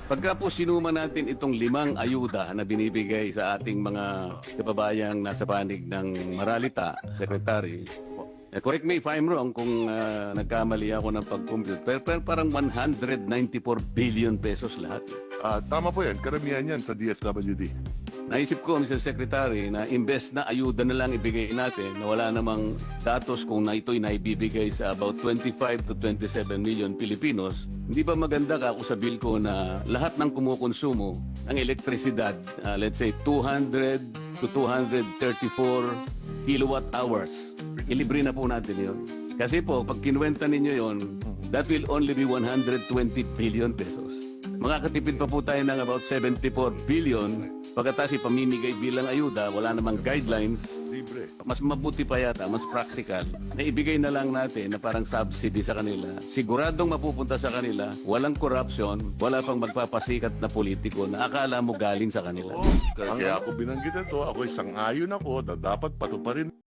Pagka po sinuma natin itong 5 ayuda na binibigay sa ating mga kababayang nasa panig ng Maralita, Secretary, correct me if I'm wrong kung nagkamali ako ng pag-compute, pero parang 194 billion pesos lahat. Tama po yan. Karamihan yan sa DSWD. Naisip ko, Mr. Secretary, na imbes na ayuda na lang ibigay natin, na wala namang datos kung na ito'y naibibigay sa about 25 to 27 million Pilipinos, hindi ba maganda ka kung sabihin ko na lahat ng kumukonsumo ng elektrisidad, let's say 200 to 234 kilowatt hours, ilibre na po natin yun. Kasi po, pag kinuwenta ninyo yon, that will only be 120 billion pesos. Makakatipid pa po tayo ng about 74 billion. Pagkatapos ipamimigay bilang ayuda, wala namang guidelines. Libre. Mas mabuti pa yata, mas practical, na ibigay na lang natin na parang subsidy sa kanila. Siguradong mapupunta sa kanila, walang corruption, wala pang magpapasikat na politiko na akala mo galing sa kanila. Kaya ako binanggit ito, ako isang ayon ako na dapat patuparin